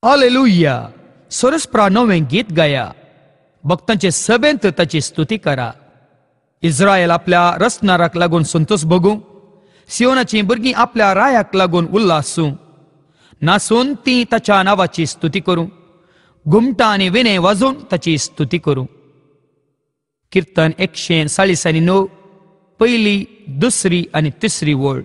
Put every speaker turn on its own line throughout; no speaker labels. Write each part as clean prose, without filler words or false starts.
Hallelujah. सोरस्प्रा नवें गीत गाया. भक्तांचे सभेंत ताची स्तुती करा. इस्रायल आपल्या रचनाराक लागून संतोष भोगू. सियोनाची भुरगीं आपल्या रायाक लागून उल्हासू. नासून ती ताच्या नावाची स्तुती करू. घुमटां आनी विणे वाजोवन ताची स्तुती करू. कीर्तन 149 पहिली, दुसरी आनी तिसरी वळ.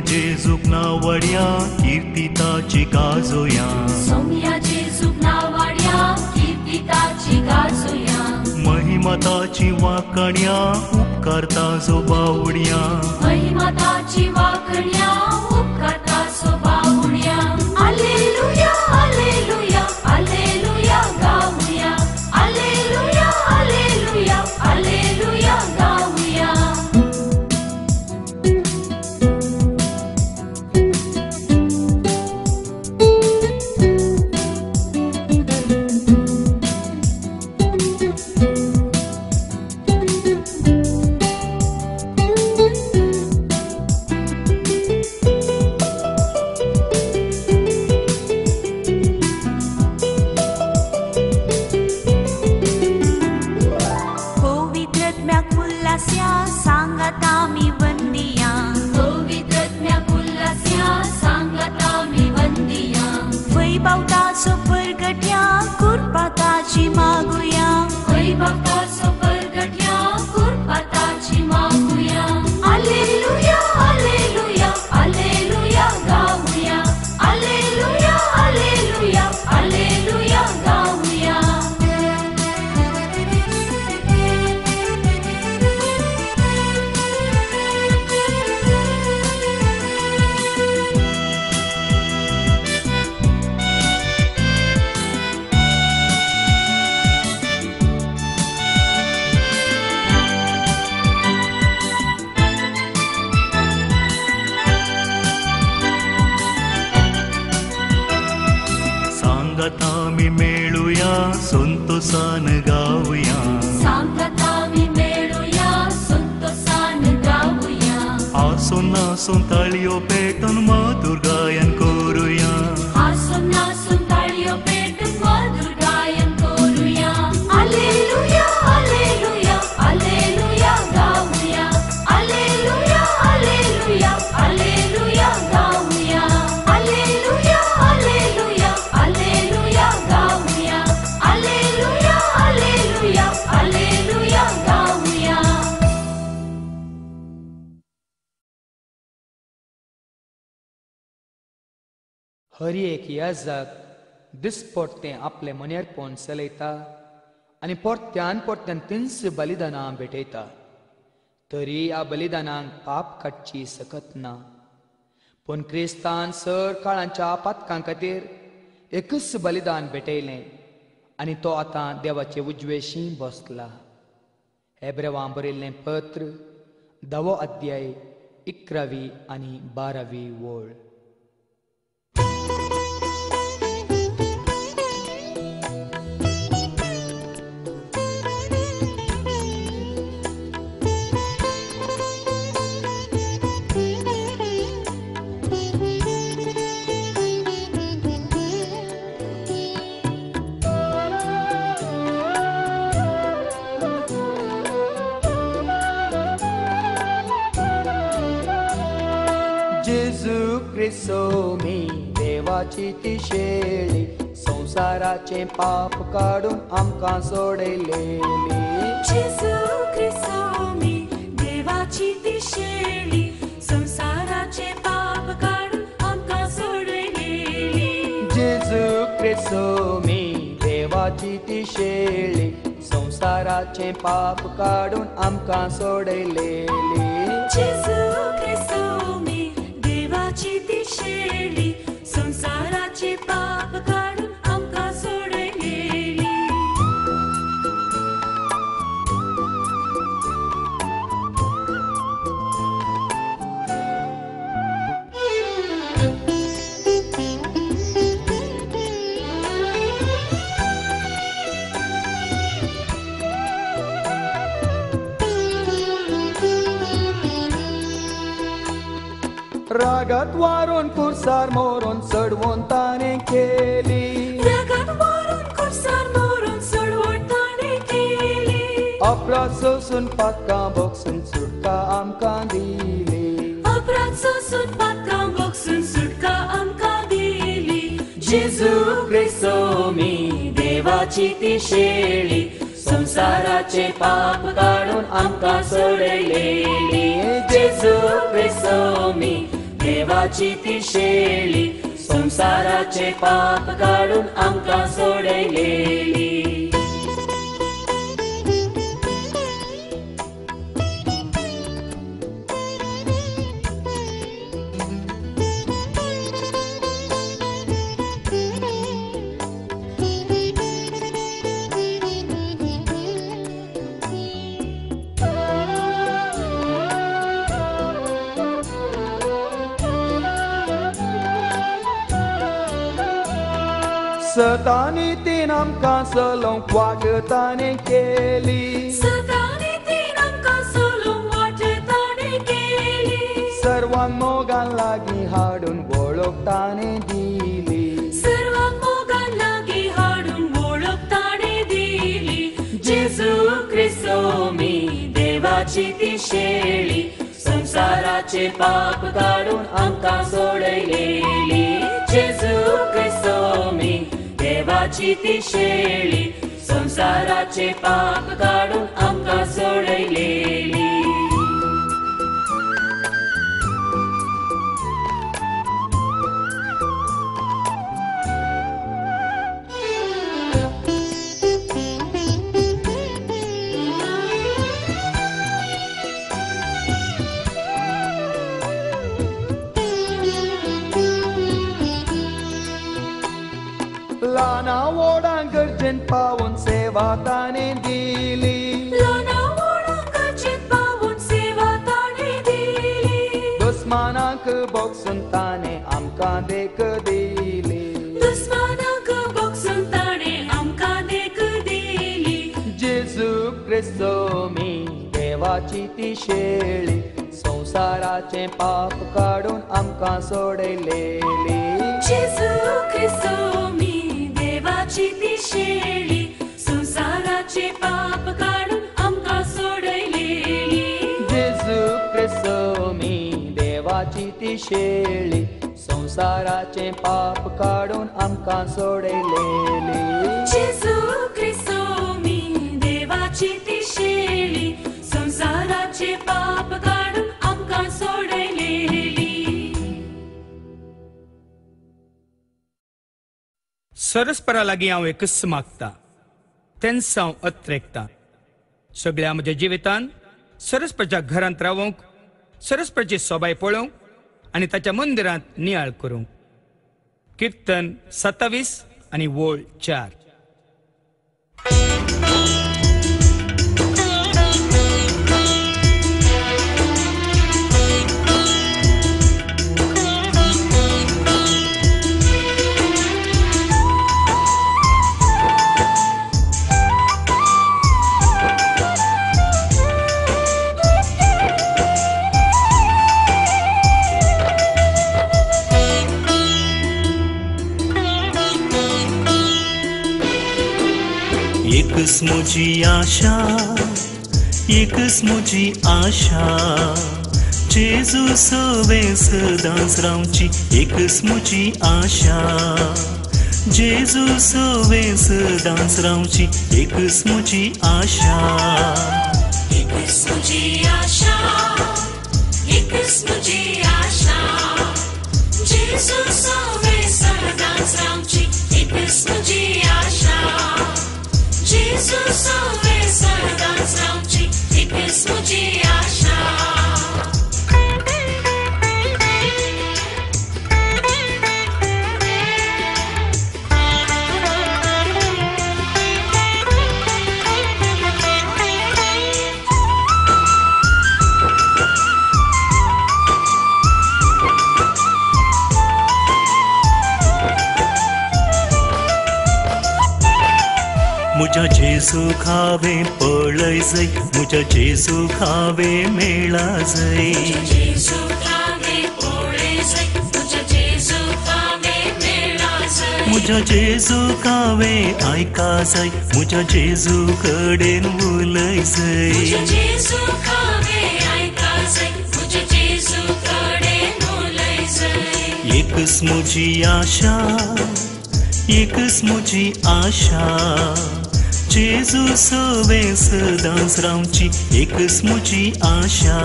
जेजूक नावड्या कीर्तिताची गाजोया.
सोम्या जेजूक नावड्या कीर्तिताची गाजोया.
महिमताची वाकण्या उपकारता जो बावड्या.
महिमताची वाकण्या उपकारता जो बावड्या. हालेलुया हालेलुया हालेलुया गाऊया. हालेलुया हालेलुया हालेलुया गाऊया.
सांगतामी मेळुया संतोषान गाऊया.
सांगतामी मेळुया संतोषान गाऊया.
आसून नासून ताळयो पेटून मधुर गायन करूया.
आसून नासून ताळयो पेटून मधुर गायन करूया. हालेलुया हालेलुया हालेलुया गाऊया. हालेलुया हालेलुया हालेलुया गाऊया. हालेलुया हालेलुया हालेलुया गाऊया. हालेलुया हालेलुया हालेलुया गाऊया.
हर एक याजक दिसपट्टे आपले मनेर पोवन चलयता आनी परत्यान परत्यान तिन्स बलिदानां भेटयता. तरी ह्या बलिदानांक पाप काडची सकत ना. पूण क्रिस्तान सर काळांच्या पातकां खातीर एकच बलिदान भेटयलें आनी तो आतां देवाचे उजवेशीं बसला. हेब्रेवां बरयल्लें पत्र 10 अध्याय 11 आनी 12 वळ. ख्रिस्तो मी देवाची ती शेळी संसाराचे पाप काढून आमकां सोडयलेली
जेजू ख्रिस्तो मी देवाची ती शेळी संसाराचे पाप काढून आमकां सोडयलेली
जेजू ख्रिस्तो मी देवाची ती शेळी संसाराचे पाप काढून आमकां सोडयलेली
जेजू ख्रिस्तो मी देवाची ती शेळी संसाराचे पाप काढून आमकां सोडयलेली
रागात वारून कुर्सार मोरून चढवून ताणे केली
रागात मारून खुर्सार मारून सोडवण ताणे केली
अपराध सोसून पातकां बोगसून सुटका आमकां दिली
अपराध सोसून पातकां बोगसून सुटका आमकां दिली
जेजू ख्रिस्तो मी देवाची ती शेळी संसाराचे पाप काढून आमकां सोडयलेली जेजू ख्रिस्तो मी देवाची ती शेळी संसाराचे पाप काढून आमकां सोडयलेली सतानी तीन आमकां सलोंक वागताने केली
सताने तीन आमकां सोलून वाट ताणे केली
सर्वांक मोगान लागीं हाडून वळख ताणे दिली
सर्वांक मोगान लागीं हाडून वळख ताणे दिली
जेजू ख्रिस्तो मी देवाची ती शेळी संसाराचे पाप काढून आमकां सोडयलेली जेजू ख्रिस्तो मी देवाची ती शेळी संसाराचे पाप काढून आमकां सोडयलेली लाना ओढां गरजेन पावून सेवा ताणे दिली
लाना ओढां गरजेन पावून सेवा ताणे दिली
दुस्मानाक बोगसून ताणे आमकां देख दिली
दुस्मानाक बोगसून ताणे आमकां देख दिली
जेजू ख्रिस्तो मी देवाची ती शेळी संसाराचे पाप काढून आमकां सोडयलेली
जेजू ख्रिस्तो मी देवाची ती शेळी संसाराचे पाप काढून आमकां सोडयलेली
जेजू ख्रिस्तो मी देवाची ती शेळी संसाराचे पाप काढून आमकां सोडयलेली
जेजू ख्रिस्तो मी देवाची ती शेळी संसाराचे पाप काढून आमकां सोडयलेली
सरस्परा लागीं हांव एकच मागता तेन्स हांव अत्रेकता सगळ्या म्हज्या जिवितान सरस्पराच्या घरांत रावूंक सरस्पराची सोबाय पळोवंक आनी ताच्या मंदिरांत नियाळ करूंक कीर्तन 27 आनी वोळ 4
एकच म्हजी आशा एकच म्हजी आशा जेजू सवे सदांच रावची एकच म्हजी आशा जेजू सवे सदांच रावची एकच म्हजी आशा
एकच म्हजी आशा एकच म्हजी आशा जेजू सवे सदांच रावची एकच म्हजी आशा जेजू सवे सदांच रावची एकच म्हजी आशा
मुझा जेजू खावे पळय जय मुझा जेजू खावे मेळा जय
जेजू खावे पळय जय मुझा जेजू खावे मेळा जय
मुझा जेजू खावे ऐका जय मुझा जेजू कडेन उलय जय
मुझा जेजू खावे ऐका जय मुझा जेजू कडेन उलय जय
एकच म्हजी आशा एकच म्हजी आशा जेजू सवे सदांच रावची एकच म्हजी आशा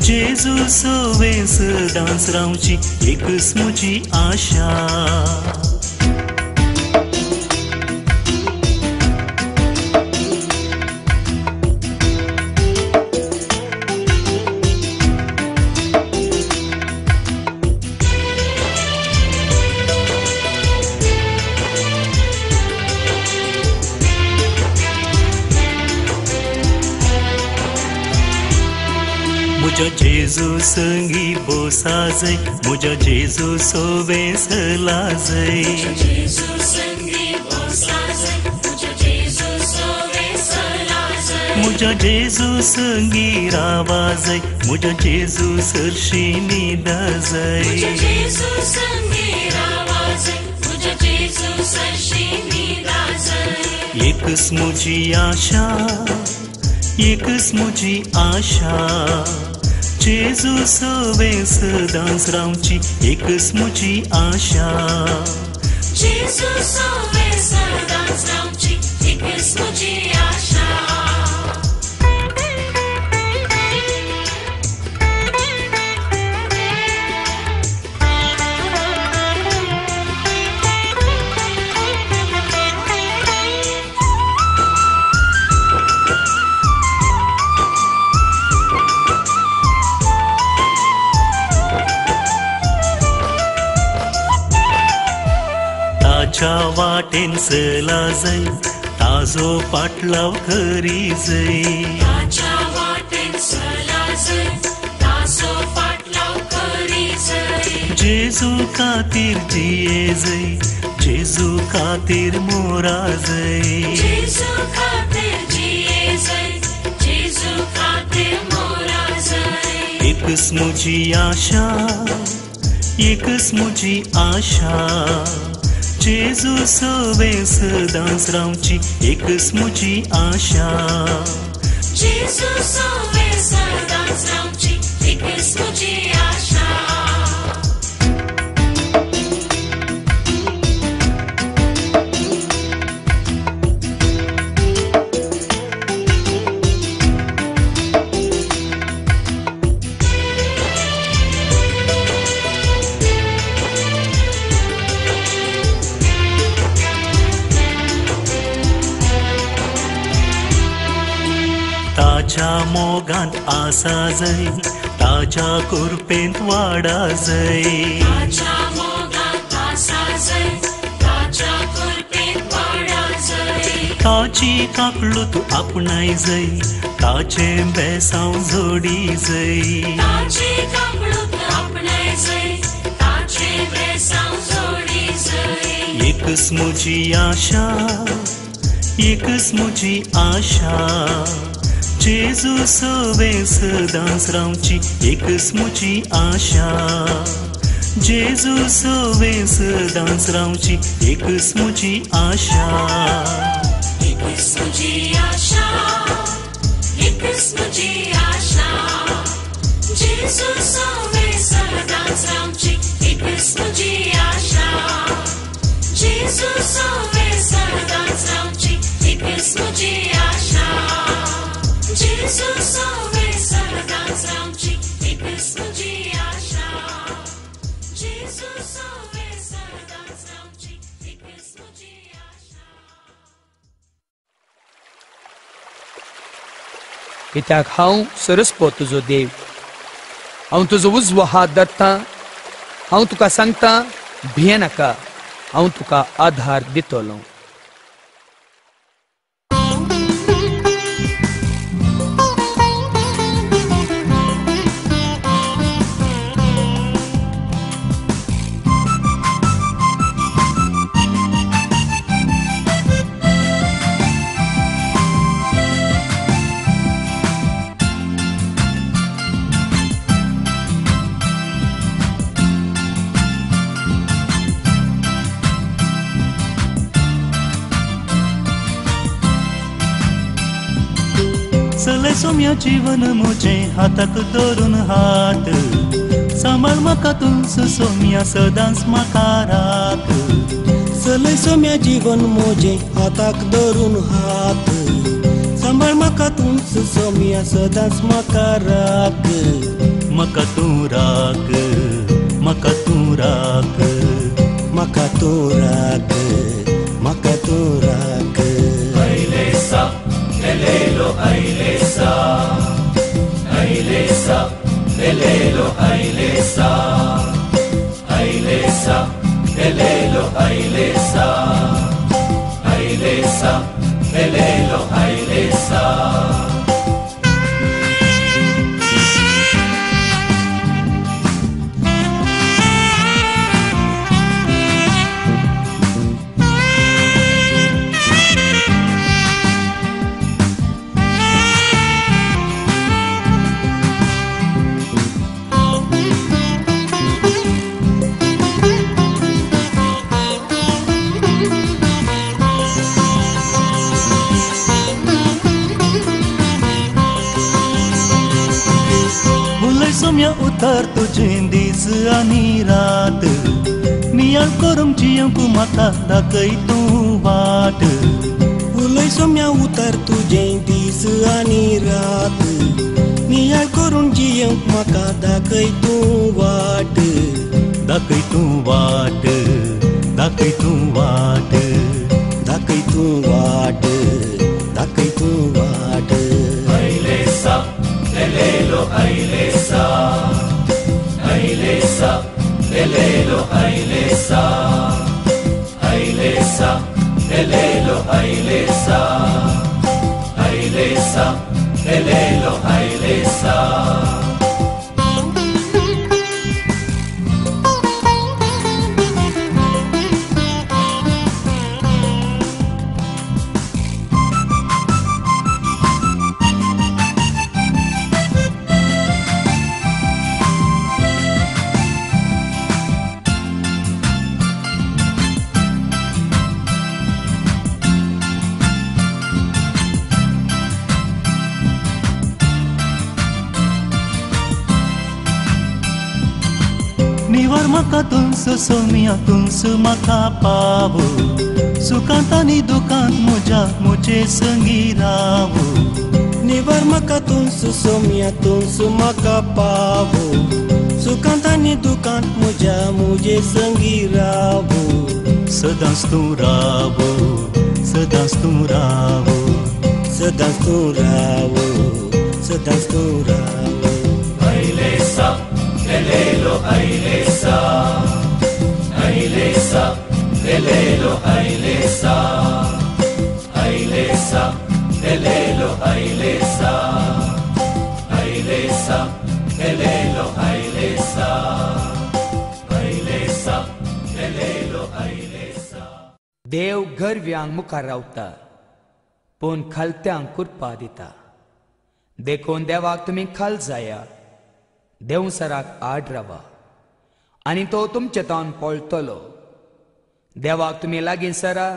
जेजू सवे सदांच रावची एकच म्हजी आशा मुझा जेजू संगी बोसा जय मुझा जेजू सोवे सला जय
जेजू संगी बोसा जय मुझा जेजू सोवे सला जय
मुझा जेजू संगी रावा जय मुझा जेजू सरशी निदा जय
मुझा जेजू संगी रावा जय मुझा जेजू सरशी निदा जय
एकच म्हजी आशा एकच म्हजी आशा जेजू सवे सदांच रावची एकच म्हजी आशा
जेजू सवे सदांच रावची एकच म्हजी आशा
ताच्या वाटेन चला जय ताजो पाटलाव करी जय
ताच्या वाटेन चला जय ताजो पाटलाव करी जय
जेजू खातीर जिये जय जेजू खातीर मोरा जय
जेजू खातीर जिये जय जेजू खातीर मोरा जय
एकच म्हजी आशा एकच म्हजी आशा जेजू सवे सदांच रावची एकच म्हजी आशा
जेजू सवे सदांच रावची एकच म्हजी आशा
ताच्या मोगान आसा जय ताच्या कुरपेंत वाडा जय
ताच्या मोगान आसा जय ताच्या कुरपेंत वाडा जय
ताची काकळूत आपणाय जय ताचे बेसांव जोडी जय
ताची काकळूत आपणाय जय ताचे बेसांव जोडी जय
एकच म्हजी आशा एकच म्हजी आशा जेजू सवे सदांच रावची एकच म्हजी आशा जेजू सवे सदांच रावची एकच म्हजी आशा
एकच म्हजी आशा एकच म्हजी आशा जेजू सवे सदांच रावची एकच तुजी आशा जेजू सवे सदांच रावची एकच तुजी आशा जेजू सवे सदांच रावची एकच तुजी आशा जेजू सवे सदांच रावची एकच तुजी आशा
कित्याक हांव सरस्पो तुजो देव हांव तुजो उजवो हात धरतां हांव तुका सांगतां भिये नाका हांव तुका आधार दितलो
चलय सोम्या जीवन मोजे हाताक धरून हात सांबाळ म्हाका तुंच सोम्या सदांच म्हाका राख
चलय सोम्या जीवन मोजे हाताक धरून हात सांबाळ म्हाका तुंच सोम्या सदांच म्हाका राख
म्हाका तूं राख म्हाका तूं राख
म्हाका तूं राख म्हाका तूं राख
सोम्या उतर तुझे दीस आनी रात नियाळ करूंक जियेंक म्हाका दाखय तूं वाट
उलय सोम्या उतर तुजें दीस आनी रात नियाळ करून जियेंक म्हाका दाखय तूं वाट
दाखय तूं वाट दाखय तूं वाट
दाखय तूं वाट दाखय तूं वाट
निवार म्हाका तुंच सोम्या तुंच म्हाका पावो सुखांत आनी दुखांत मुझे संगी रावो
निवार म्हाका तुंच सोम्या तुंच म्हाका पावो सुखांत आनी दुखांत मुजे संगी रावो
सदांच तूं रावो सदांच तूं रावो
सदांच तूं रावो सदांच तूं रावो
देव गरव्यांक मुखार रावता पूण खालत्यांक कुरपा दिता देखून देवाक तुमी खाल जाया देवसराक आड रावा आनी तो तुमचे तोंड पळतलो देवाक तुमी लागीं सरा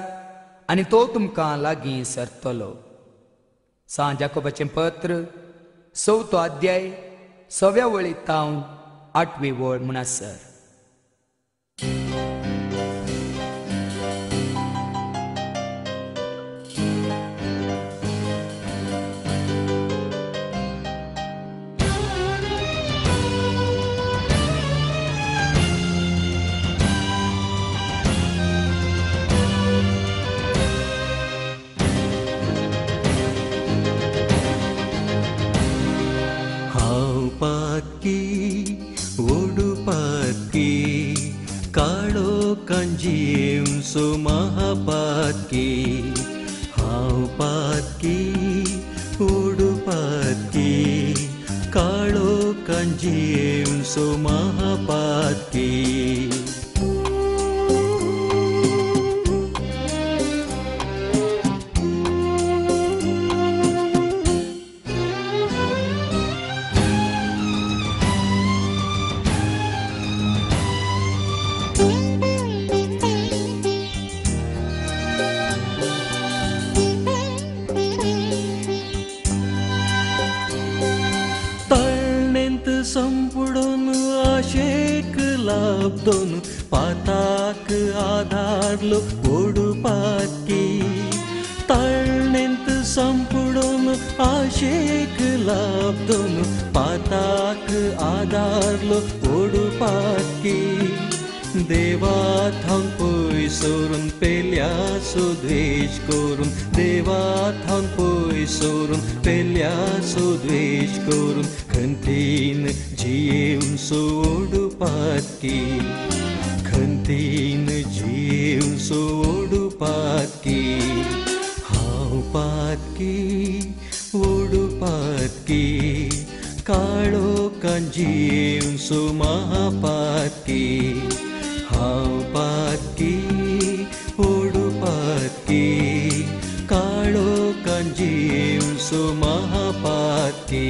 आनी तो तुमकां लागीं सरतलो सांज याकोबाचें पत्र 4 अध्याय 6व्या वळींतावन 8वी वळ म्हणसर.
काळोखांजीवसो महापातकी हांव पातकी ओडुपातकी काळोखांजीवसो महापातकी. संपुडून आशेक लाभदोन पाताक आधारलो ओडुपातकी ताळणेंत संपुडून आशेक लाभदोन पाताक आधारलो ओडुपातकी. देवात हांव पयसोरून पेल्यासो द्वेश करून देवात हांव पयसोरून पेल्यासो द्वेश करून खंतीन जियेवन सोडुपातकी खंतीन जियेवन सोडुपातकी. हांव पातकी ओडुपातकी काळोखान जियेवन सो महापातकी. हांव पातकी ओडुपातकी काळोखान जियेवन सो महापातकी.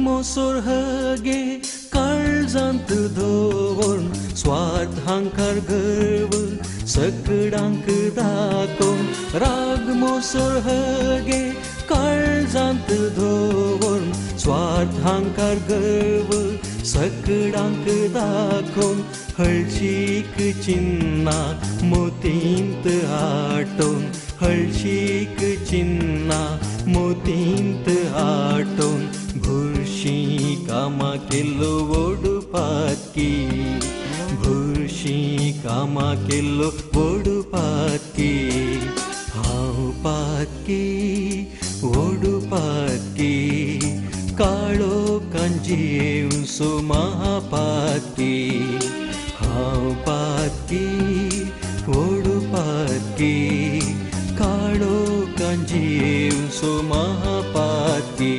मोसोर हगे काळजांत दवरून स्वार्थांकार गर्व सकडांक दाखोवन राग मोसोर हगे काळजांत दवरून स्वार्थांकार गर्व सकडांक दाखोवन हळशीक चिन्नां मोतींत आटोवन हळशीक चिन्नां मोतींत आटोवन भुरशी कामां केल्लो ओडुपातकी भुरशी कामां केल्लो ओडुपातकी. हांव पातकी ओडुपातकी काळोखान जियेवन सो महापातकी. हांव पातकी ओडुपातकी काळोखान जियेवन सो महापातकी.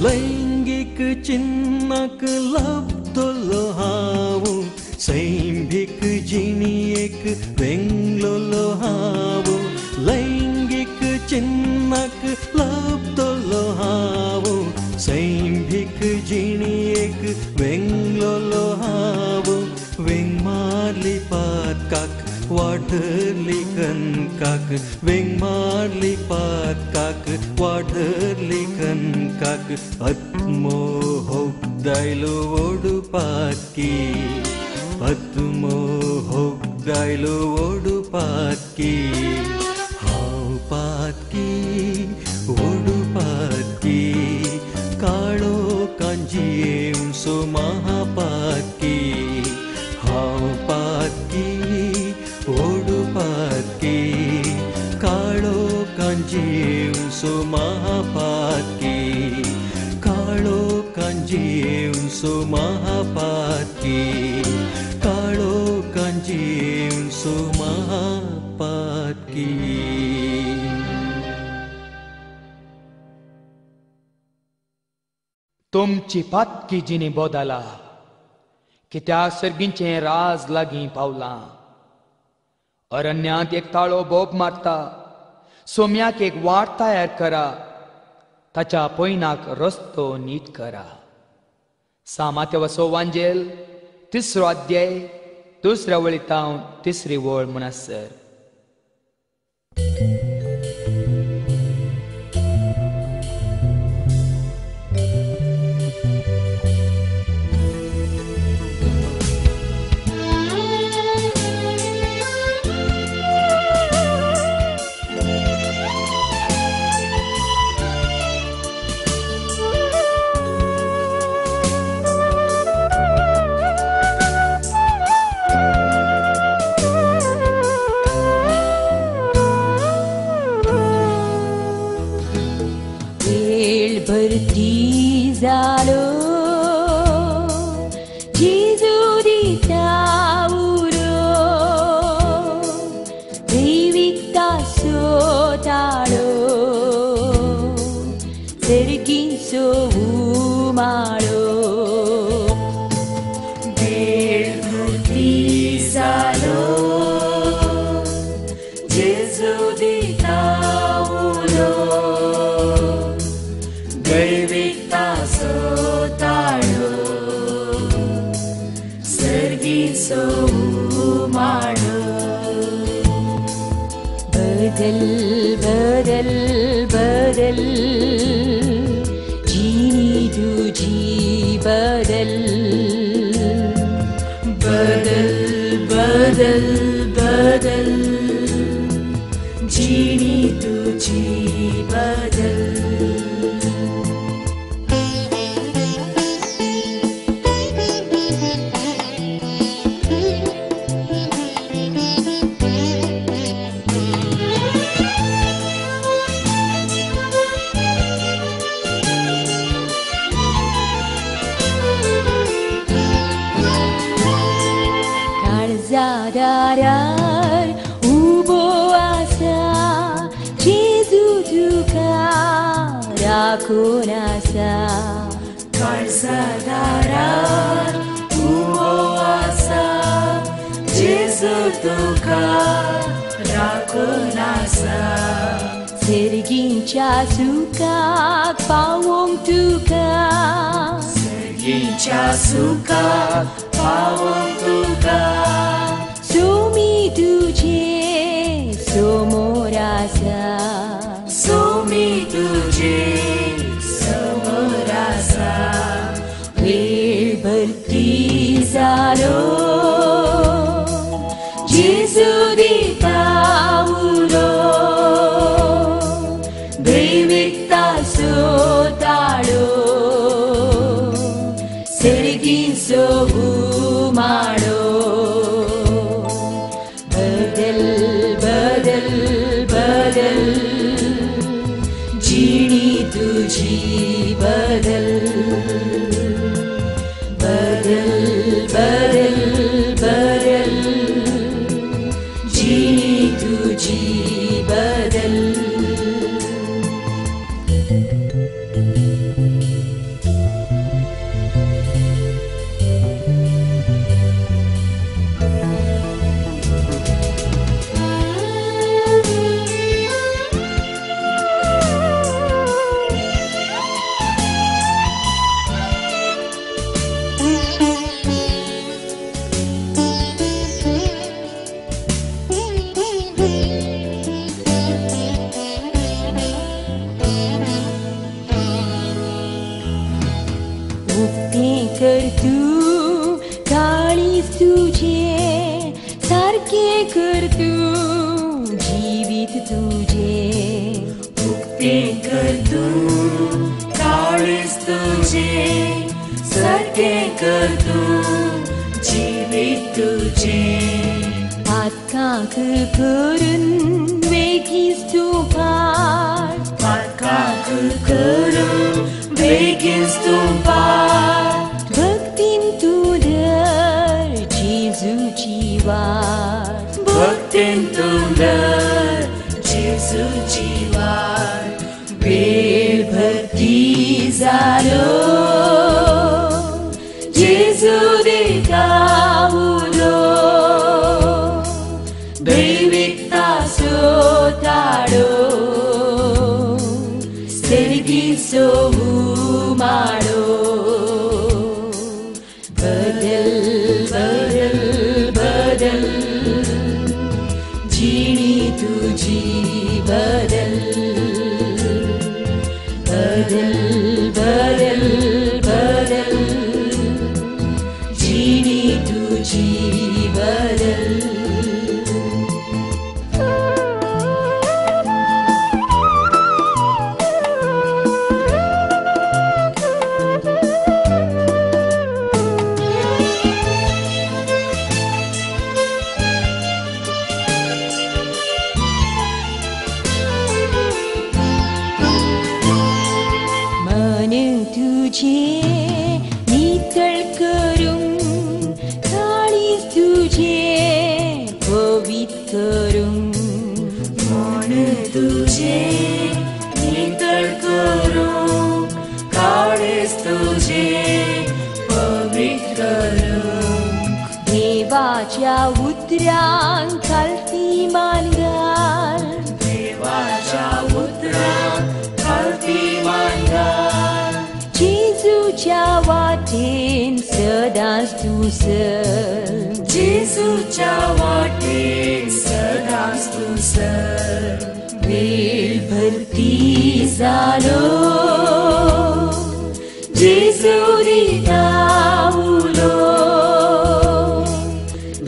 लैंगिक चिन्नाक लब्धलो हांव सैंभिक जिणयेक वेंगलोलो हांव लैंगिक चिन्नाक लब्धलो हांव सैंभिक जिणयेक वेंगलोलो हांव. वेंग मारली पातकाक वाढरली कणकाक वेंग मारली पातकाक वाढरली कणकाक आत्मोहोग दायलो ओडुपातकी आत्मोहोग दायलो ओडुपातकी. हांव पातकी ओडुपातकी काळोखान जियेवन सो महापातकी. हांव पातकी ओडुपातकी काळोख सुमहापातकी काळो कांजीव सुमहापातकी
तुमची पातकी जिने बोदाला की त्या सर्गींचे राज लागीं पावलां. अरण्यांत एक ताळो बोब मारता, सोम्याक एक वाट तयार करा, ताच्या पयनाक रस्तो नीट करा. सामात्य वसोवांजेल 3रो अध्याय 2ऱ्या वळीतावन 3री वळ म्हणसर.
भरती जालो जेजू दिता उरो दैविकता सोताळो सर्गींचो उमाळो. वेळ भरती जालो जेजू दिता उरो दैविकता सोताळो सर्गींचो उमाळो. बदल बदल बदल जिणी तुजी बदल बदल बदल बदल जिणी तुजी बदल. काळजादारार उबो आसा जेजू तुका राखून आसा. काळजादारार उबो आसा जेजू तुका राखून आसा. सर्गींच्या सुखाक पावोंक तुका सर्गींच्या सुखाक पावोंक तुका. सोमी तुजे समोर आसा सोमी तुजे समोर आसा. वेळ भरती जालो जेजू दिता उरो दैविकता सोताळो सर्गींचो उमाळो. बदल बदल बदल जिणी तुजी बदल बदल बदल बदल जिणी तुजी बदल. कर तू काळीज तुझे सारखे कर तू जीवित तुझे. मुक्ती कर तू काळीज तुझे सारखे कर तू जीवित तुझे. पातकांक करून वेगीच तू पार पातकांक करून वेगीच तू पार. वाट
भक्तेंतून जेजूची वाट
वेळ भरती जालो जेजू देता उलो दैविकता सोताडो सेरगीचो उमाडो बदल बदल बदल जिणी तुझी बदल बदल बदल बदल जिणी तुझी बदल तुझे नितळ करून काळीज तुझे पवित करून
मन तुझे नितळ करून काळीज तुझे पवित्र करून
देवाच्या उतरांक खालती मान घाल
देवाच्या उतरांक खालती मान घाल
जेजूच्या वाटेन सदांच तू चल
जेजूच्या वाटेन सदांच तू चल
वेळ भरती जालो जेजू दिता उलो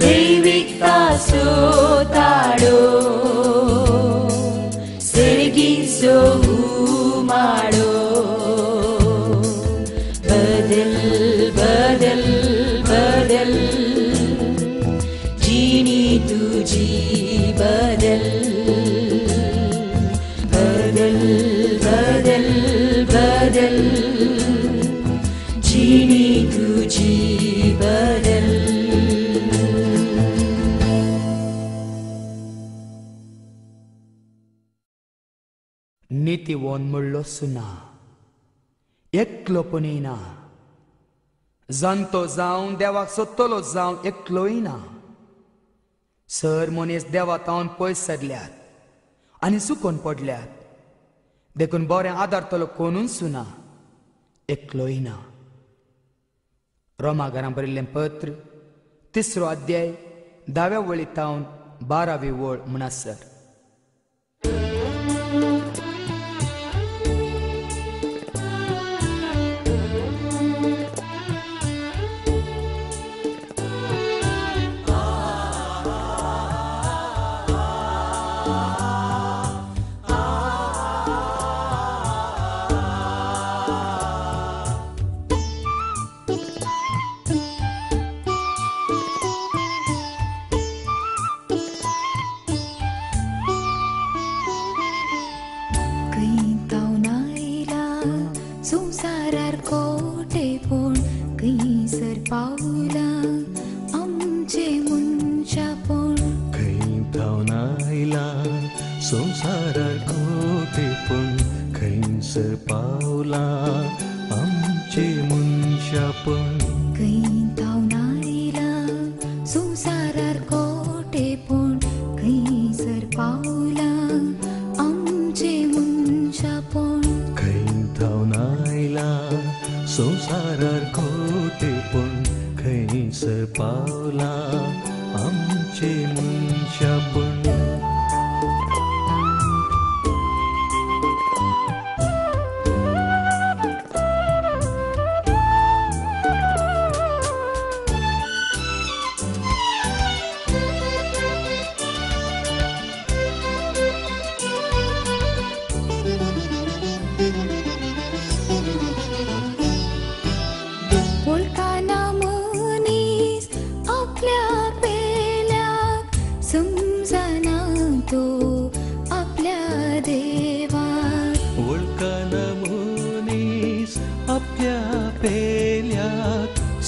दैविकता सोताडो सेरगीचो उमाडो बदल बदल बदल जिणी तुझी बदल बदल बदल बदल जिणी तुझी बदल
नीतिवोन म्हणलो सुना एकलोपणूय ना जाणतो जावन देवाक सोदतलो जावन एकलोय ना सर मनीस देवातावन पयस सरल्यात आनी चुकोन पडल्यात देखून बरें आदारतलो कोणूच सुना एकलोय ना रोमाकारांक बरयल्लें पत्र 3रो अध्याय 10व्या वळींतावन 12वी वळ म्हणसर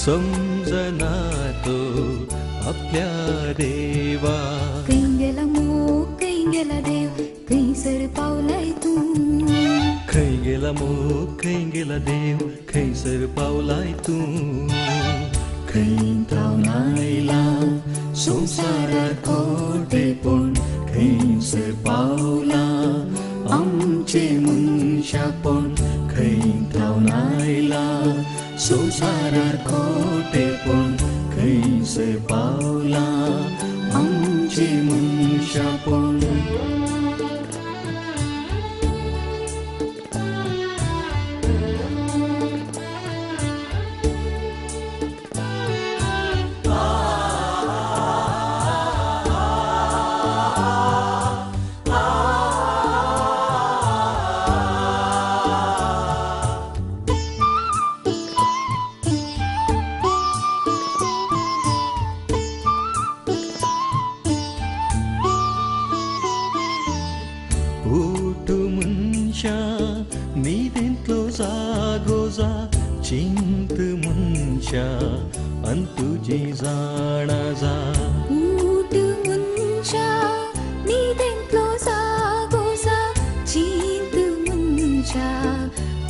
समजना तो आपल्या आपल्या देवा.
कै गेला मोग कै गेला देव कैसर पावलाय तू.
खै गेला मोग खै गेला देव खैसर पावलाय तू. खै धावनायला संसारात खोटेपण खैसर पावला आमचे मनशापण. खै धावनायला संसारात खोटेपण खैसर पावला आमचे मनशापण. चिंत मनशा अन तुझी जाणा जा.
ऊट मनशा न्हिदेंतलो जागोजा चिंत मनशा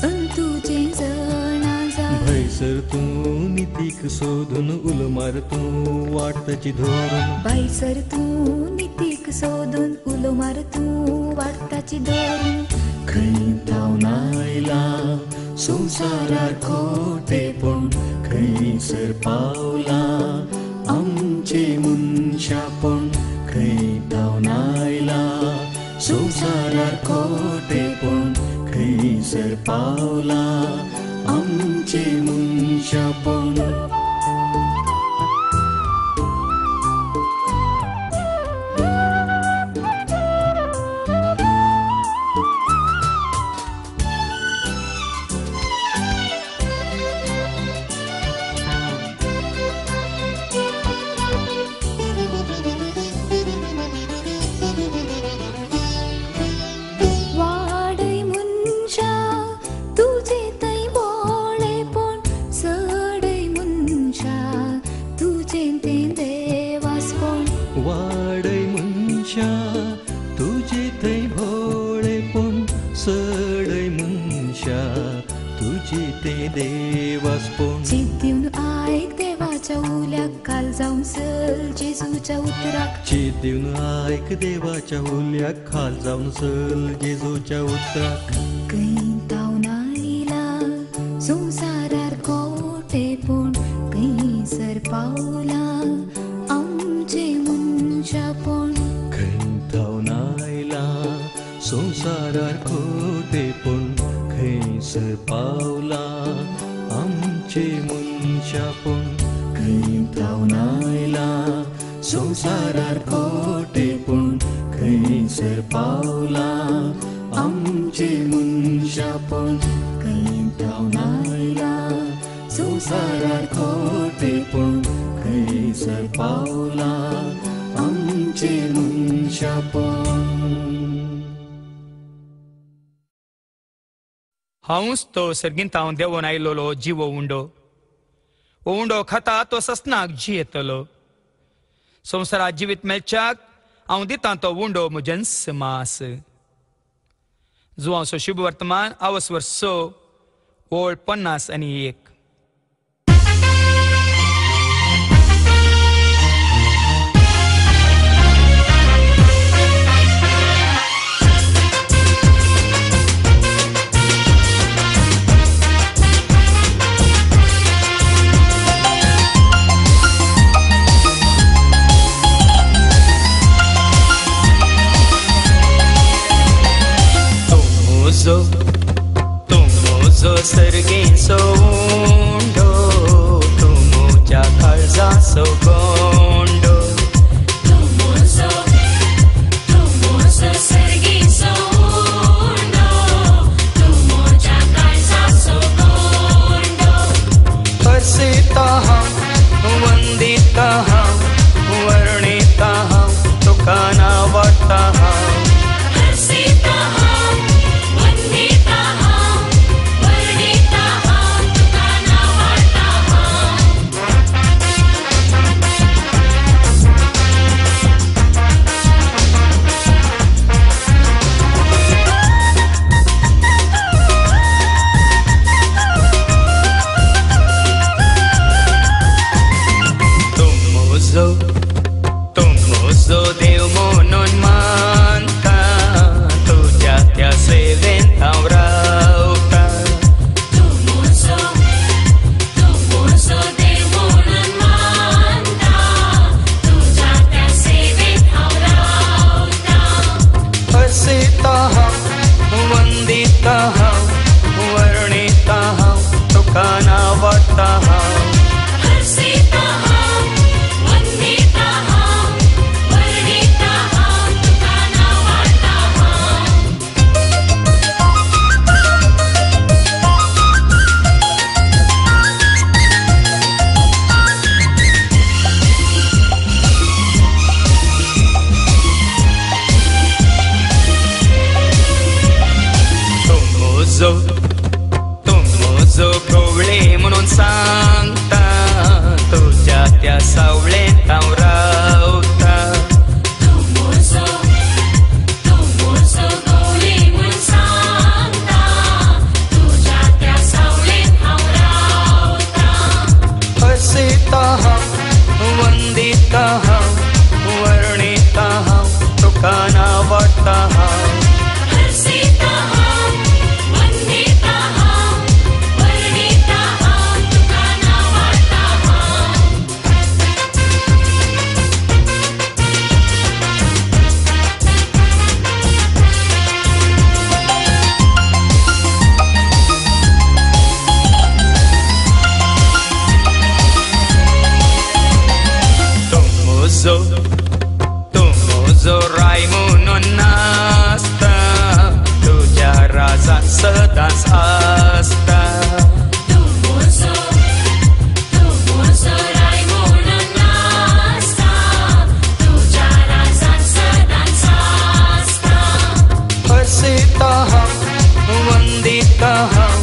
अन तुझें जाणा जा.
भयसर तूं नितीक सोदून उलो मार तूं वाटताची धोरण.
भाईसर तूं नितीक सोदून उलो मार तूं वाटताची धोरण.
खै धावनायला संसारात खोटेपण खैसर पावला आमचे मनशापण. खै धावनायला संसारात खोटेपण खैसर पावला आमचे मनशापण.
चित दिवन आयक देवाच्या उल्याक खाल जावन सल जेजूच्या उतराक.
चित दिवन आयक देवाच्या उल्याक खाल जावन सल जेजूच्या उतराक.
खै धावनायला संसारार खोटेपण खैसर पावला आमचे मनशापण.
खै धावनायला संसारार खोटेपण खैसर पावला आमचे मनशापण. खै धावनायला संसारार खोटेपण खैसर पावला आमचे मनशापण.
खै धावनायला
संसारार खोटेपण खैसर पावला आमचे मनशापण.
हांवूच तो सर्गींत हांव देंवोन आयलोलो जिवो उंडो खाता तो ससनाक जियेतलो. संवसारात जिवीत मेळच्याक हांव दितां तो उंडो म्हजेंच मास. जुवांसो शुभ वर्तमान आवस वर्सो ओळ 51. तुमोजो सर्गेचो उंडो तुमोच्या काळजाचो गोंडो.
तुमोजो सर्गेचो उंडो तुमोच्या काळजाचो गोंडो.
हर्षिता हांव वंदिता हांव वर्णिता हांव तुका नावाडटा हांव. तो मोजो देव म्हणून मानता, तुझ्या त्या सेवेत हांव रावता.
तू मोजो देव म्हणून मानता, तुझ्या त्या सेवेत हांव रावता.
हसिता हांव, वंदिता हांव, वर्णिता हांव, तुका नावाजता हांव.
हर्षिता हांव, वंदिता हांव, वर्णिता हांव, तुका नावाजता हांव.
तू मोजो गवळे म्हणून सांगता, तुझ्या त्या सावळेत हांव रावता.
तू मोजो गवळी म्हूण सांगता, तुझ्या त्या सावळेत हांव रावता.
हसिता हांव, वंदिता हांव, वर्णिता हांव, तुका नावाजता हांव.
हर्षिता हांव, वंदिता हांव, वर्णिता हांव, तुका नावाजता हांव.
तू मोजो राय म्हणून नाचता, तुझ्या राजात सदांच आसता.
तू मोजो राय म्हणून नाचता, तुझ्या राजात सदांच आसता.
हसिता हांव, वंदिता हांव,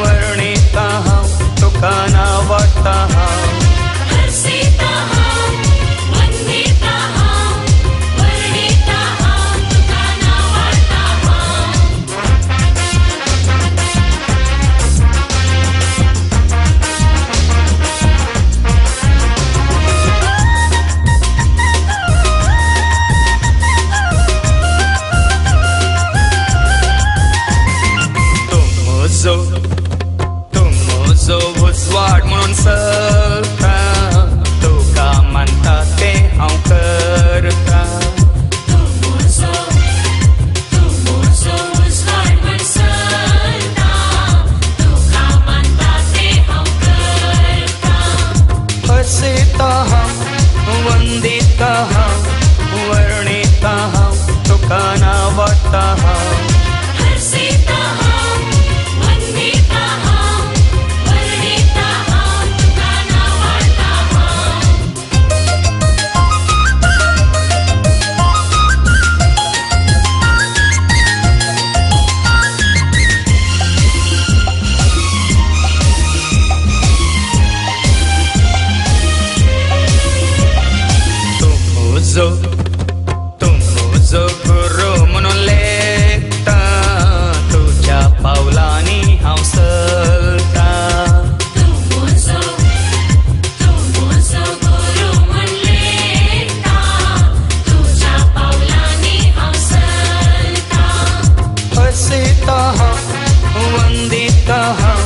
वर्णिता हांव, तुका नावाजता हांव.
हर्षिता हांव, वंदिता हांव, वर्णिता हांव, तुका नावाजता हांव.
तू मोजो उजवाड म्हणून चलता, तुका मानता ते हांव करता.
तू मोजो उजवाड म्हूण चलता, तुका मानता ते हांव करता.
हसिता हांव, वंदिता हांव, वर्णिता हांव, तुका नावाजता हांव.
हर्षिता हांव, वंदिता हांव, वर्णिता हांव, तुका नावाजता हांव.
तू मोजो गुरु म्हणून लेखता, तुझ्या पावलांनी हांव चलता.
तू मोजो गुरू म्हूण लेखता, तुझ्या पावलांनी हांव चलता.
हसिता हांव, वंदिता हांव,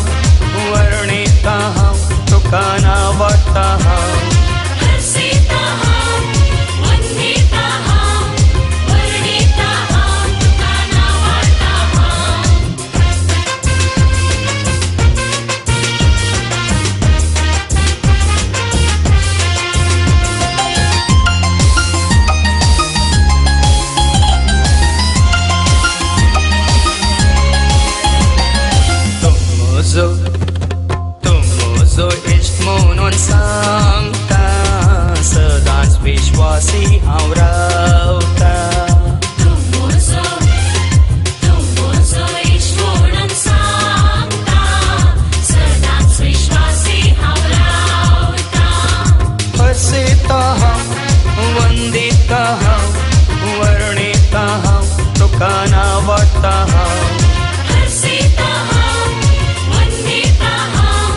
वर्णिता हांव, तुका नावाजता हांव.
हर्षिता हांव, वंदिता हांव, वर्णिता हांव, तुका नावाजता हांव.
तू मोजो इश्ट म्हणून सांगता, सदांच विश्वासी हांव रावता.
तू मोजो इश्ट म्हणून सांगता, सदांच विश्वासी हांव रावता.
हसिता हांव, वंदिता हांव, वर्णिता हांव, तुका नावाजता हांव.
हर्षिता हांव, वंदिता हांव,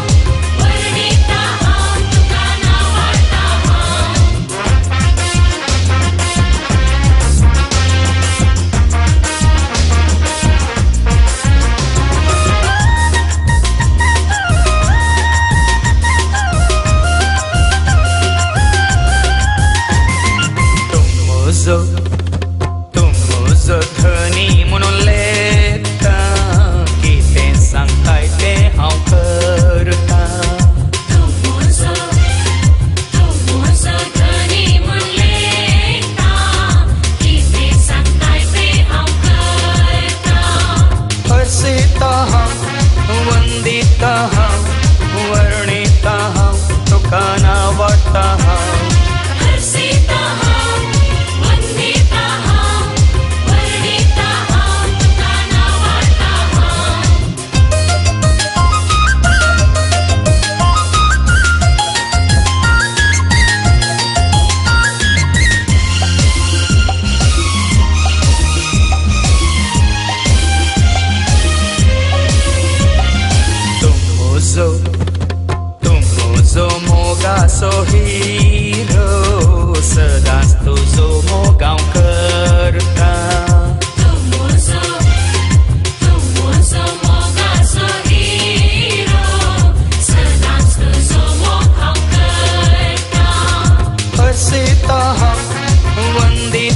वर्णिता हांव, तुका नावाजता हांव.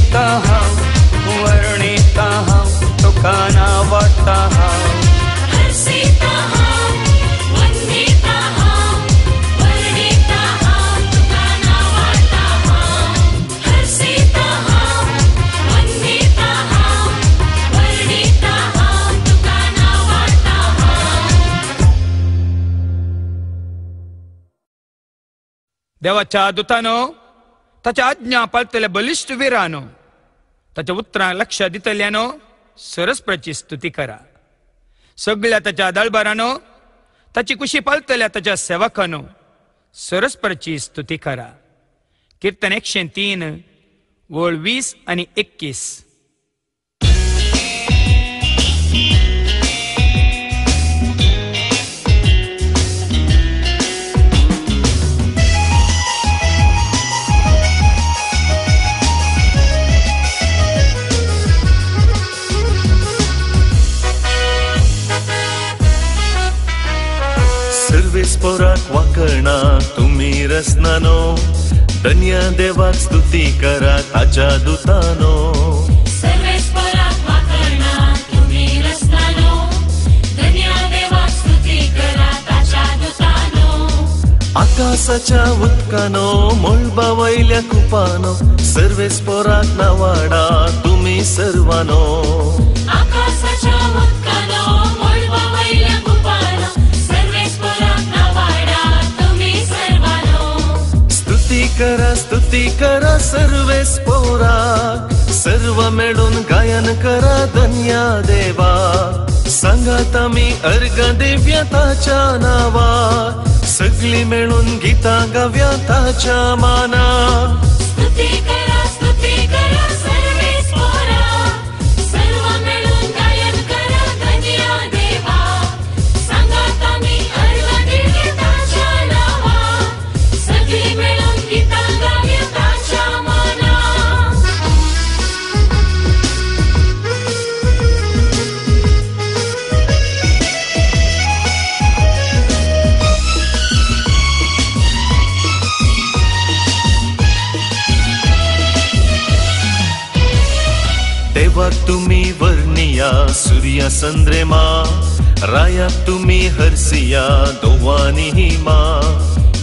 हर्षिता हांव वर्णिता हांव तुका नावाडटा हांव
हर्षिता हांव वंदिता हांव वर्णिता हांव तुका नावाडटा हांव हर्षिता हांव वंदिता हांव वर्णिता हांव तुका नावाडटा हांव.
देवाच्या दुतानो ताच्या आज्ञा पाळतल्या बलिश्ट वीरानो ताच्या उतरांक लक्ष दितल्यानो सरस्वतीची स्तुती करा. सगळ्या ताच्या दळबारानो ताची कुशी पाळतल्या ताच्या सेवकानो सरस्वतीची स्तुती करा. कीर्तन 103 ओळ 20 आणि 21.
सर्वेस्पराक वाकणा तुम्ही रसनानो धन्य देवाक स्तुती करा ताच्या दुतानो
सर्वेस्पराक वाकणा तुम्ही रसनानो धन्य देवाक स्तुती करा ताच्या दुतानो
आकाशाच्या उदकानो मोळबा वयल्या कुपानो सर्वेस्पराक नावाडा तुम्ही सर्वानो
आकाशाच्या उदकानो मोळबा वयल्या कुपानो सर्वेस्पराक नावाडा तुम्ही सर्वानो
स्तुती करा सर्वेस्पराक सर्व मिळून गायन करा धन्य देवा सांगात आम्ही अर्घ देव्या ताच्या नावा सगळी मिळून गीता गाव्या ताच्या माना
स्तुती करा सर्वेस्पराक सर्व मिळून गायन करा धन्य देवा सांगात आम्ही अर्घ देव्या ताच्या नावा सगळी मिळून गीता गाव्या ताच्या माना.
देवाक तुम्ही वर्णिया सूर्य चंद्रमा रायाक तुम्ही हर्षिया दोवानी हिमा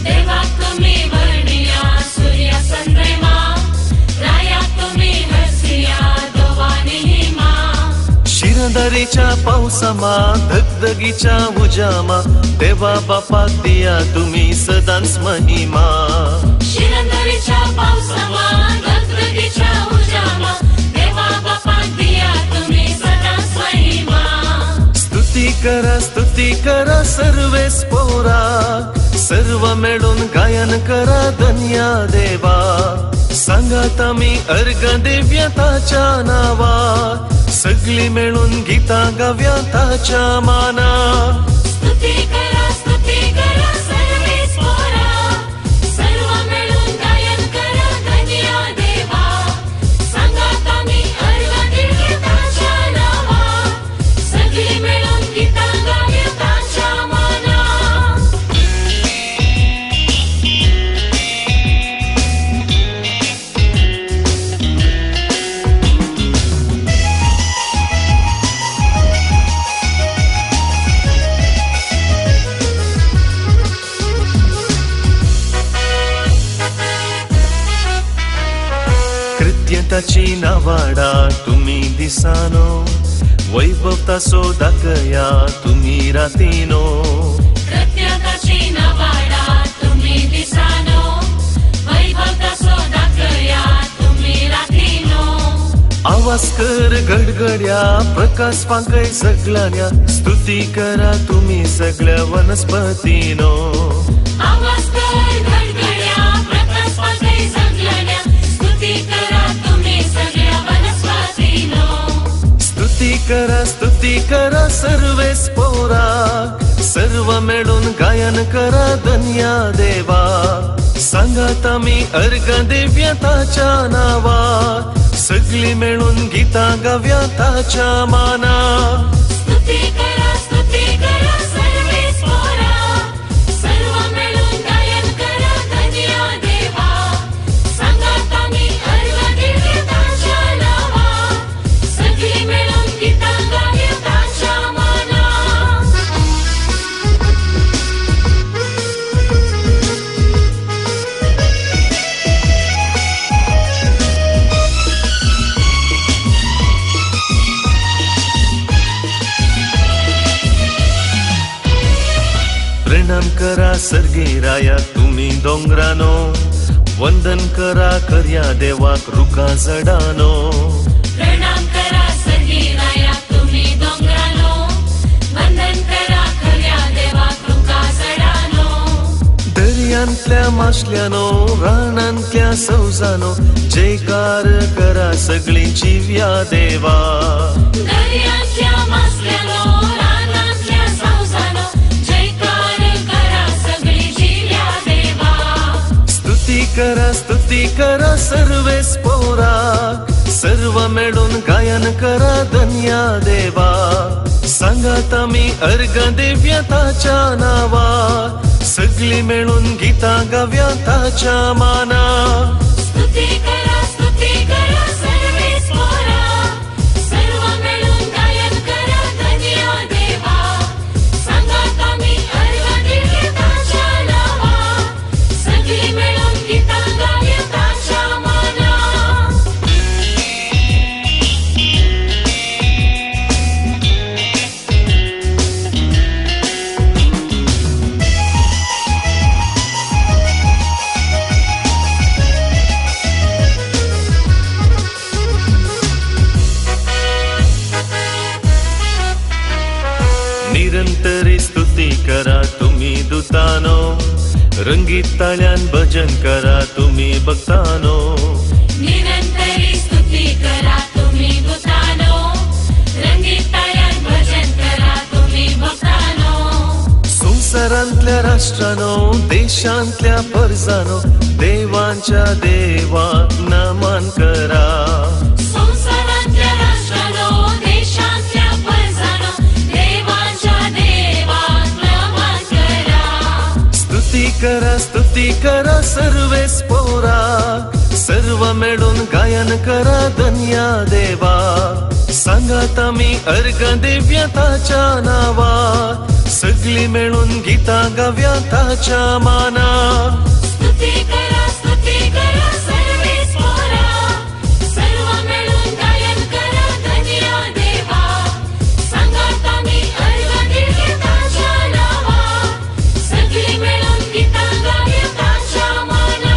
देवाक तुम्ही वर्णिया सूर्य चंद्रमा रायाक तुम्ही हर्षिया दोवानी हिमा
शिरदारीच्या पावसामा धगधगीच्या उजामा देवा बापाक दिया तुम्ही सदांच महिमा
शिरंदरीच्या पावसामा धगधगीच्या उजामा देवा बापाक दिया तुम्ही सदांच महिमा.
स्तुती करा सर्वेस्पराक सर्व मिळून गायन करा धन्य देवा सांगात आम्ही अर्घ देव्या ताच्या नावा सगळी मिळून गीता गाव्या ताच्या माना
स्तुती करा सर्वेस्पराक सर्व मिळून गायन करा धन्य देवा सांगात आम्ही अर्घ देव्या ताच्या नावा सगळी मिळून गीता गाव्या ताच्या माना.
कृत्यताची नावाडा तुम्ही दिसानो वैभव तासो दाखया तुम्ही रातीनो
कृत्यताची नावाडा तुम्ही दिसानो वैभव तासो दाखया तुम्ही रातीनो
आवाज कर गडगड्या प्रकाश पांकय सगळ्या स्तुती करा तुम्ही सगळ्या वनस्पतीनो
आवाज कर गडगड्या प्रकाश पांकय सगळ्या स्तुती करा तुम्ही सगळ्या वनस्पतीनो
स्तुती करा सर्वेस्पराक सर्व मिळून गायन करा धन्य देवा सांगात आम्ही अर्घ देव्या ताच्या नावा सगळी मिळून गीता गाव्या ताच्या माना
स्तुती करा सर्वेस्पराक सर्व मिळून गायन करा धन्य देवा सांगात आम्ही अर्घ देव्या ताच्या
प्रणाम करा सर्गेराया तुम्ही दोंगरानो, वंदन करा कर्या देवाक रुका जडानो.
प्रणाम करा सर्गेराया तुम्ही दोंगरानो, वंदन करा खऱ्या देवाक रुका जडानो.
दर्यांतल्या माशल्यानो, रानांतल्या सौजानो, जयकार करा सगळी जिव्या देवा.
दर्यांतल्या मासल्यानो, रानांतल्या सौजानो, जयकार करा सगळी जिव्या देवा.
स्तुती करा सर्वेस पोराक, सर्व मिळून गायन करा धन्या देवा. सांगात आमी अर्घ देव्या ताच्या नावा, सगळी मिळून गीता गाव्या ताच्या माना.
स्तुती करा सर्वेस पोराक, सर्व मिळून गायन करा धन्या देवा. सांगात आमी अर्घ देव्या ताच्या नावा, सगळी मिळून गीता गाव्या ताच्या माना.
निरंतरी स्तुती करा तुम्ही दुतानो, रंगीत ताल्यान भजन करा तुम्ही भक्तानो.
निरंतरी स्तुती करा तुम्ही भूतानो, रंगीत ताल्यान भजन करा तुम्ही भक्तानो.
संसारांतल्या राष्ट्रानो, देशांतल्या परजानो, देवांच्या देवाक नमन करा.
संसारांतल्या राष्ट्रानो, देशांतल्या परजानो, देवांच्या देवाक नमन करा.
स्तुती करा सर्वेस पोराक, सर्व मिळून गायन करा धन्या देवा. सांगात आमी अर्घ देव्या ताच्या नावा, सगळी मिळून गीता गाव्या ताच्या माना.
स्तुती करा सर्वेस पोराक, सर्व मिळून गायन करा धन्या देवा. सांगात आमी अर्घ देव्या ताच्या नावा, सगळी मिळून गीता गाव्या ताच्या माना.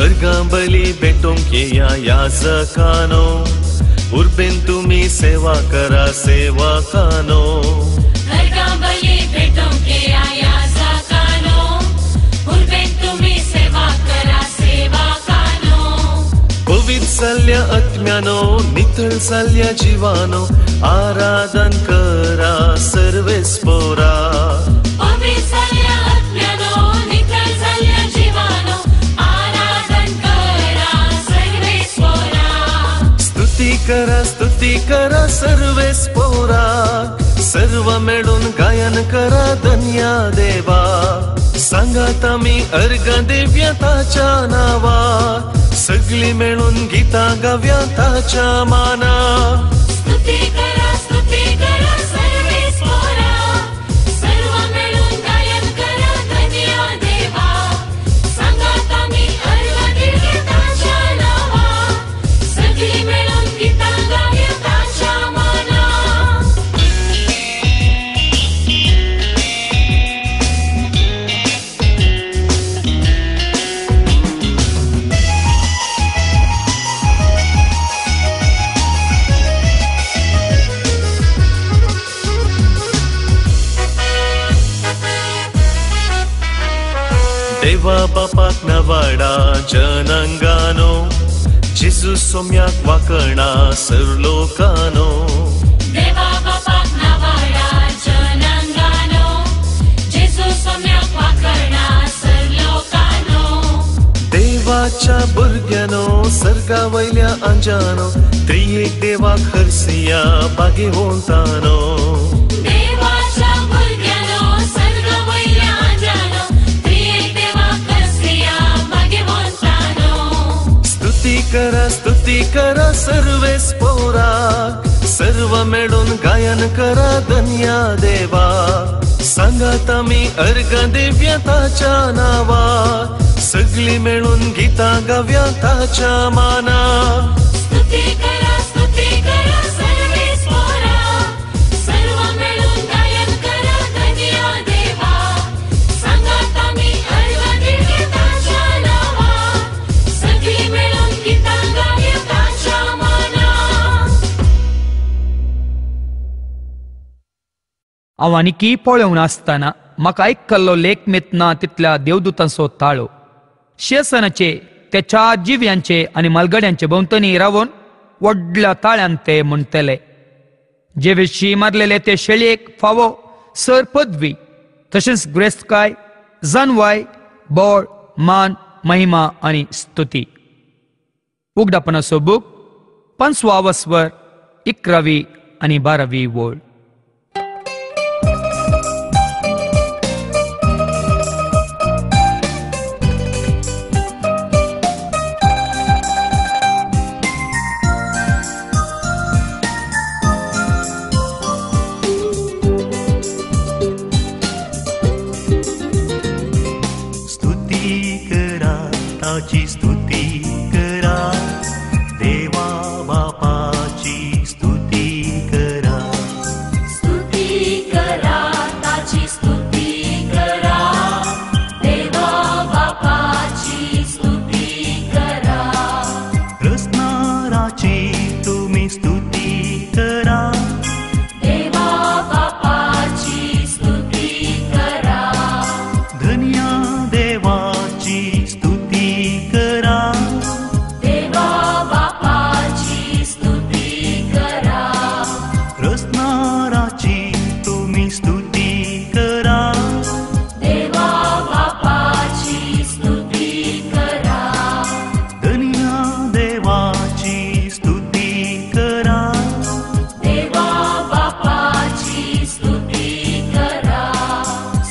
अर्गांबली भेटोंक येया याजकानो, उर्बेन तुम्ही सेवा करा सेवकानो.
अर्गांबली भेटोंक येया याजकानो, उर्बेन तुम्ही सेवा करा सेवकानो.
पवित्र जाल्ल्या आत्म्यानो, नितळ जाल्ल्या जिवानो, आराधन करा सर्वेस पोरा.
पवित्र जाल्ल्या आत्म्यानो, नितळ जाल्ल्या जिवानो, आराधन करा सर्वेस पोरा.
स्तुती करा सर्वेस पोरा, सर्व मिळून गायन करा धन्या देवा. सांगात आमी अर्घ देव्या ताच्या नावा, सगळी मिळून गीता गाव्या ताच्या माना.
स्तुती करा सर्वेस पोरा, सर्व मिळून गायन करा धन्या देवा. सांगात आमी अर्घ देव्या ताच्या नावा, सगळी मिळून गीता गाव्या ताच्या माना.
देवा बापाक नवाडा जनांगानो, जेजू सोम्याक वाकणा सर्वलोकानो.
देवा बापाक नवाडा जनांगानो, जेजू सोम्याक वाकणा सर्वलोकानो.
देवाच्या भुरग्यानो, सर्गा वयल्या आंजानो, त्रिएक देवाक हरसिया बागे होतानो.
देवाच्या भुरग्यानो, सर्ग वयल्या आंजानो, त्रिएक देवाक हरसिया भाग्यवंतानो.
स्तुती करा सर्वेस पोरा, सर्व मिळून गायन करा धन्या देवा. सांगात आम्ही अर्घ देव्या ताच्या नावा, सगळी मिळून गीता गाव्या ताच्या माना.
स्तुती करा सर्वेश्वरा, सर्व मिळून गायन करा धन्य देवा. सांगात आम्ही अर्घ देव्या ताच्या नावा, सगळी मिळून गीता गाव्या ताच्या माना.
हांव आनीकी पळोवन आसतना म्हाका आयकल्लो लेख मेतना तितल्या देवदूतांचो ताळो शेसनाचे ते 4 जिव्यांचे आनी मलगड्यांचे भोंवतणी रावन व्हडल्या ताळ्यान ते म्हणटले. जे विशीं मारलेले ते शेळयेक फावो सर पदवी, तशेंच ग्रेस्तकाय, जानवाय, बोळ, मान, महिमा आनी स्तुती. उगडापणाचो बूक 5वा वस्वर 11वी आनी 12वी वळ.
ची स्तुती करा, देवा बापाची स्तुती करा.
स्तुती करा ताची स्तुती करा, देवा बापाची स्तुती करा.
रचणाराची तुम्ही स्तुती करा,
देवा बापाची स्तुती करा.
धन्या देवाची स्तुती करा,
देवा बापाची स्तुती करा.
रचणाराची तुम्ही स्तुती करा,
देवा बापाची स्तुती करा.
धन्या देवाची स्तुती करा,
देवा बापाची स्तुती करा.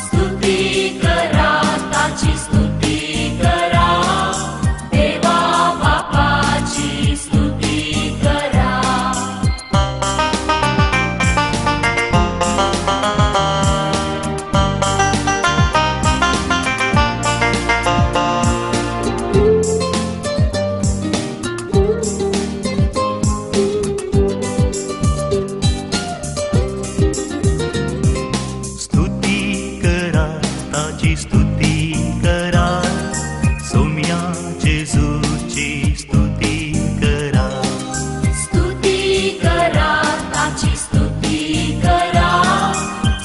स्तुती करा ताची स्तुती करा, देवा बापाची स्तुती करा.
स्तुती करा ताची स्तुती करा, सौम्या जेजूची स्तुती करा.
स्तुती करा ताची स्तुती करा,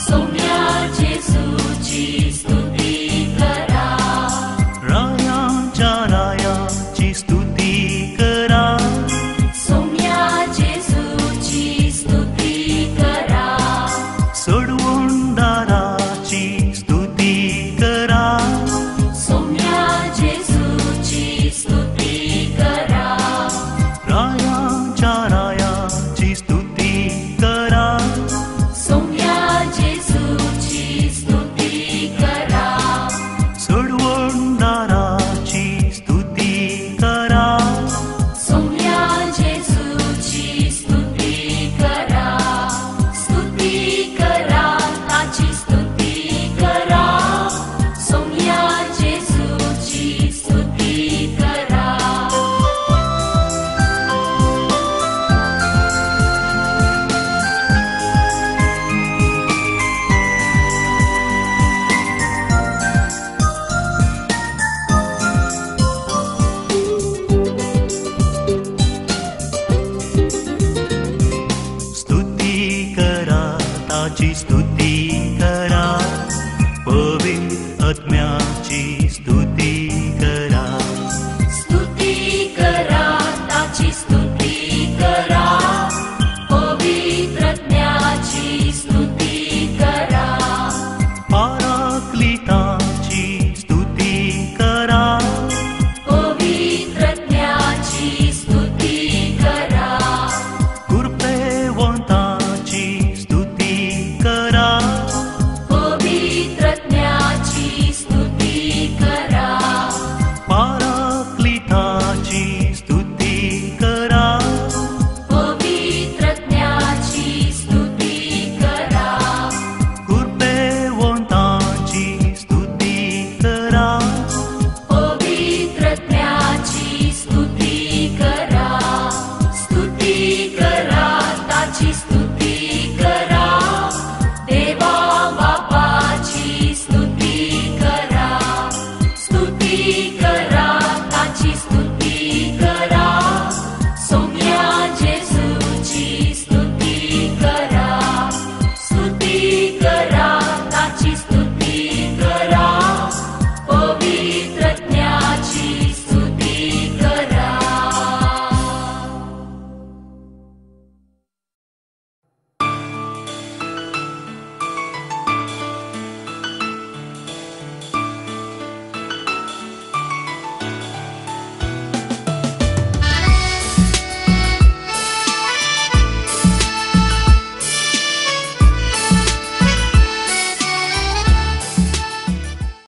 सौम्या जेजूची स्तुती करा.
रायाच्या रायाची स्तुती करा,
सौम्या जेजूची स्तुती करा.
सोडवणदाराची स्तुती करा,
सौम्या जेजूची स्तुती करा.
रायाच्या रायाची स्तुती करा,
सौम्या जेजूची स्तुती करा.
सोडवणदाराची स्तुती करा,
सौम्या जेजूची स्तुती करा. स्तुती करा ताची स्तुती करा, सौम्या जेजूची स्तुती करा.
स्तुती करा ताची स्तुती